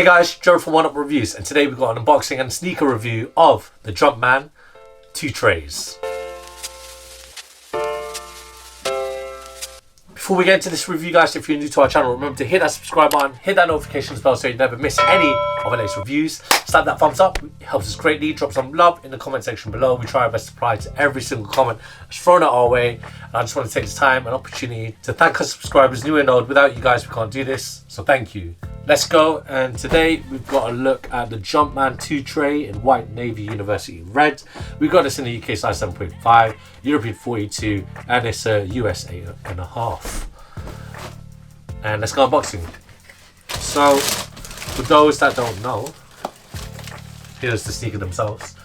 Hey guys, Gerald from Oneupreviewz, and today we've got an unboxing and sneaker review of the JUMPMAN 2 Treys. Before we get into this review guys, if you're new to our channel, remember to hit that subscribe button, hit that notifications bell so you never miss any of our latest reviews. Slap that thumbs up, it helps us greatly. Drop some love in the comment section below. We try our best to reply to every single comment that's thrown at our way. And I just want to take this time and opportunity to thank our subscribers, new and old. Without you guys, we can't do this, so thank you. Let's go, and today we've got a look at the JUMPMAN 2 Trey in white, navy, university red. We got this in the UK size 7.5, European 42, and it's a US 8.5. And let's go unboxing. So, for those that don't know, here's the sneaker themselves.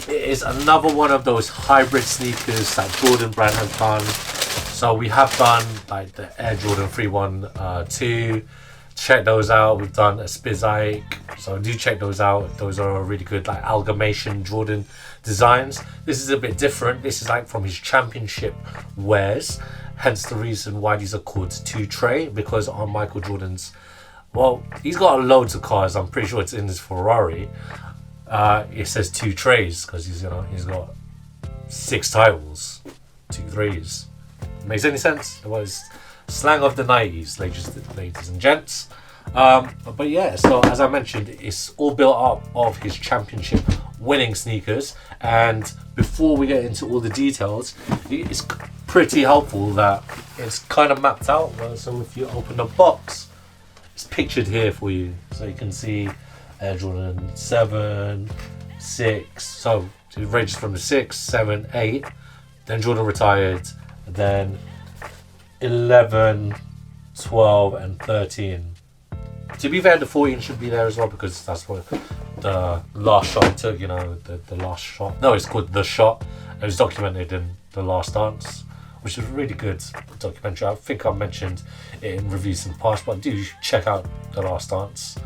It is another one of those hybrid sneakers that Jordan brand have done. So we have done like the Air Jordan 312. Check those out. We've done a Spizike, so do check those out. Those are really good, like amalgamation Jordan designs. This is a bit different. This is like from his championship wears, hence the reason why these are called 2 Trey, because on Michael Jordan's, well, he's got loads of cars. I'm pretty sure it's in his Ferrari. It says 2 Treys because he's got 6 titles, 2 threes. Makes any sense? It was slang of the 90s, ladies and gents. But yeah, so as I mentioned, it's all built up of his championship winning sneakers. And before we get into all the details, it's pretty helpful that it's kind of mapped out. So if you open the box, it's pictured here for you, so you can see Air Jordan 7, 6. So it ranges from the 6, 7, 8. Then Jordan retired. Then 11, 12 and 13. To be fair, the 14 should be there as well, because that's what the last shot he took, you know, the last shot. No, it's called The Shot. It was documented in The Last Dance, which is a really good documentary. I think I've mentioned it in reviews in the past, but do check out The Last Dance.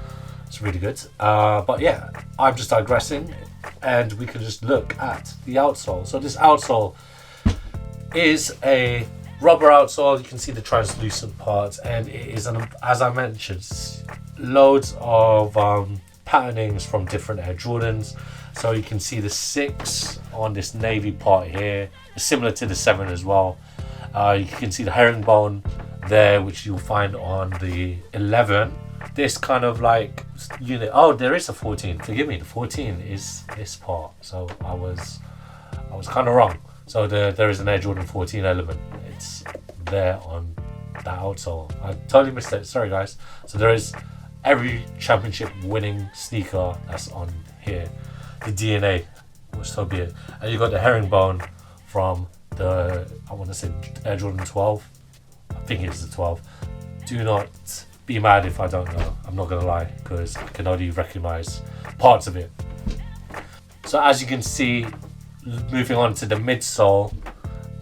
It's really good. But yeah, I'm just digressing, and we can just look at the outsole. So this outsole is a rubber outsole. You can see the translucent parts, and it is, as I mentioned, loads of patternings from different Air Jordans. So you can see the 6 on this navy part here, similar to the 7 as well. You can see the herringbone there, which you'll find on the 11. This kind of like unit. Oh, there is a 14. Forgive me, the 14 is this part. So I was kind of wrong. So there is an Air Jordan 14 element. It's there on that outsole. I totally missed it. Sorry guys. So there is every championship winning sneaker that's on here. The DNA, which so be it. And you got the herringbone from the, I want to say Air Jordan 12. I think it's the 12. Do not be mad if I don't know. I'm not gonna lie, because I can only recognize parts of it. So as you can see, moving on to the midsole,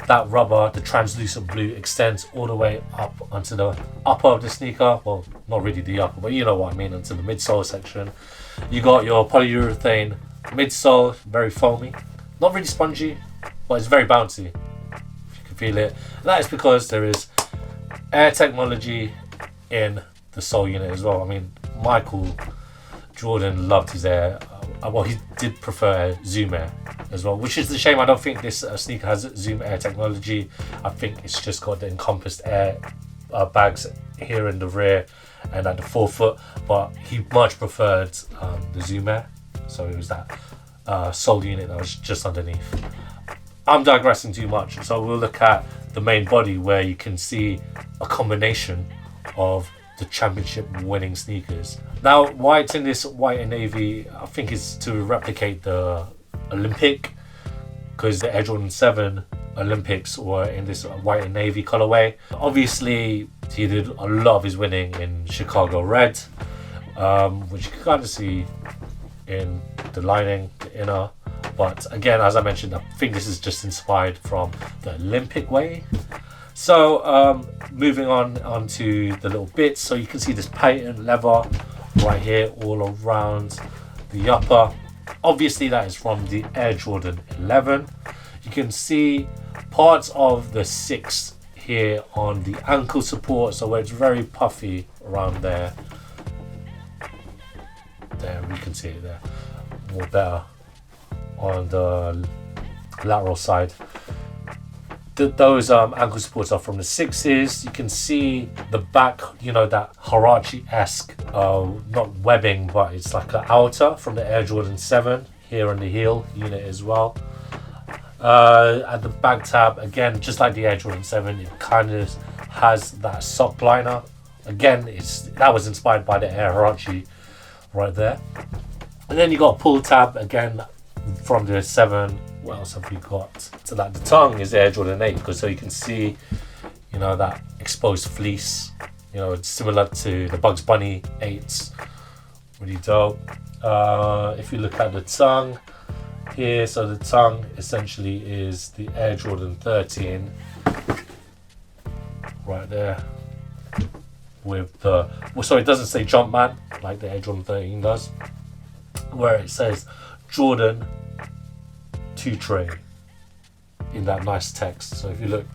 that rubber, the translucent blue, extends all the way up onto the upper of the sneaker. Well, not really the upper, but you know what I mean, onto the midsole section. You got your polyurethane midsole, very foamy, not really spongy, but it's very bouncy, if you can feel it. And that is because there is air technology in the sole unit as well. I mean, Michael Jordan loved his air. Well, he did prefer Zoom Air as well, which is a shame. I don't think this sneaker has Zoom Air technology. I think it's just got the encompassed air bags here in the rear and at the forefoot, but he much preferred the Zoom Air. So it was that sole unit that was just underneath. I'm digressing too much, so we'll look at the main body, where you can see a combination of the championship winning sneakers. Now, why it's in this white and navy, I think is to replicate the Olympic, because the Air Jordan 7 Olympics were in this white and navy colorway. Obviously, he did a lot of his winning in Chicago red, which you can kind of see in the lining, the inner. But again, as I mentioned, I think this is just inspired from the Olympic way. So moving on to the little bits. So you can see this patent leather right here all around the upper. Obviously that is from the Air Jordan 11. You can see parts of the 6 here on the ankle support, so where it's very puffy around there. there, we can see it there more better on the lateral side. Those ankle supports are from the 6s. You can see the back, you know, that Huarache-esque, not webbing, but it's like an outer from the Air Jordan 7 here on the heel unit as well. At the back tab, again, just like the Air Jordan 7, it kind of has that sock liner. Again, that was inspired by the Air Huarache right there. And then you got a pull tab, again, from the 7. What else have we got? So that the tongue is the Air Jordan 8, because so you can see, you know, that exposed fleece, you know, it's similar to the Bugs Bunny 8s. Really dope. If you look at the tongue here, so the tongue essentially is the Air Jordan 13 right there with the, well, so it doesn't say Jumpman like the Air Jordan 13 does, where it says Jordan 2 Trey in that nice text. So if you look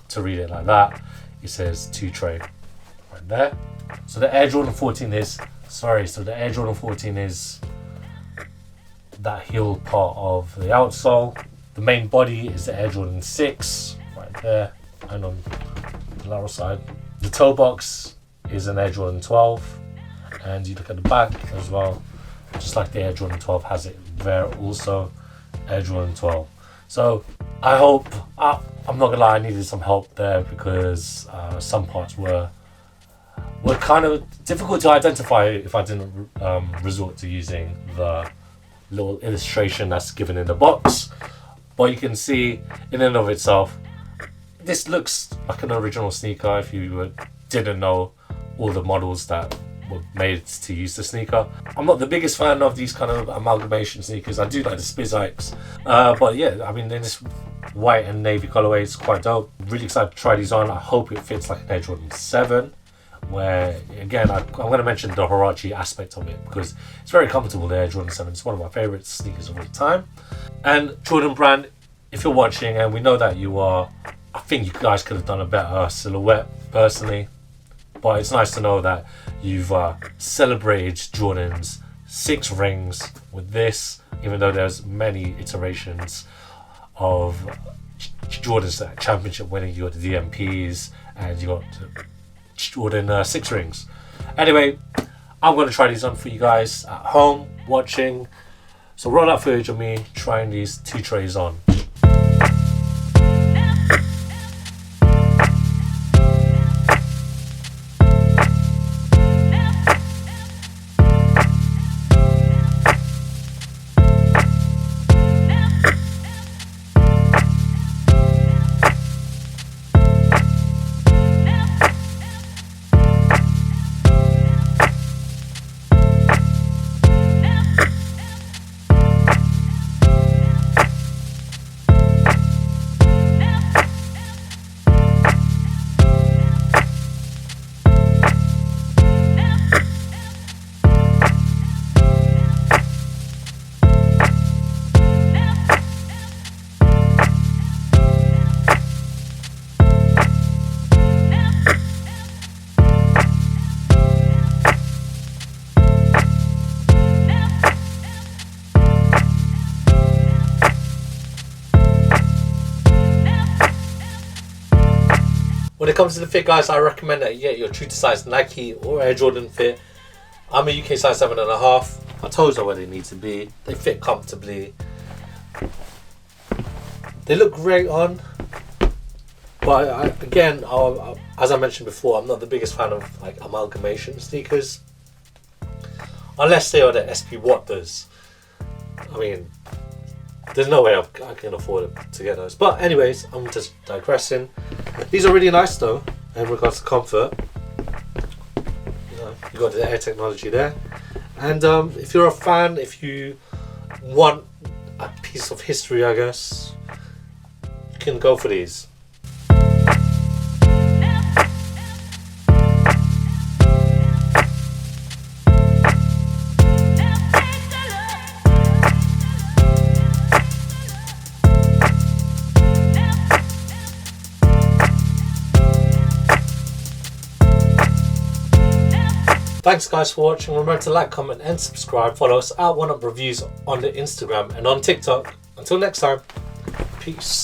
to read it like that, it says 2 Trey right there. So the Air Jordan 14 is, so the Air Jordan 14 is that heel part of the outsole. The main body is the Air Jordan 6 right there, and on the lateral side. The toe box is an Air Jordan 12, and you look at the back as well, just like the Air Jordan 12 has it there also, Air Jordan 12. So I hope, I'm not gonna lie, I needed some help there because some parts were kind of difficult to identify if I didn't resort to using the little illustration that's given in the box. But you can see in and of itself, this looks like an original sneaker if you didn't know all the models that were made to use the sneaker. I'm not the biggest fan of these kind of amalgamation sneakers. I do like the Spizikes, but yeah, I mean, in this white and navy colorway, it's quite dope. Really excited to try these on. I hope it fits like an Air Jordan 7, where again, I'm going to mention the Huarache aspect of it because it's very comfortable. The Air Jordan 7 is one of my favorite sneakers of all time. And Jordan Brand, if you're watching, and we know that you are, I think you guys could have done a better silhouette personally, but it's nice to know that you've celebrated Jordan's 6 rings with this, even though there's many iterations of Jordan's championship winning. You got the DMPs and you got Jordan 6 rings. Anyway, I'm going to try these on for you guys at home watching. So roll out footage of me trying these 2 trays on. When it comes to the fit, guys, I recommend that you get your true to size Nike or Air Jordan fit. I'm a UK size 7.5. My toes are where they need to be. They fit comfortably. They look great on. But again, as I mentioned before, I'm not the biggest fan of like amalgamation sneakers, unless they are the SP Watters. I mean, there's no way I can afford to get those. But anyways, I'm just digressing. These are really nice though, in regards to comfort. You know, you got the air technology there. And if you're a fan, if you want a piece of history, I guess, you can go for these. Thanks guys for watching. Remember to like, comment and subscribe. Follow us at Oneupreviewz on the Instagram and on TikTok. Until next time, peace.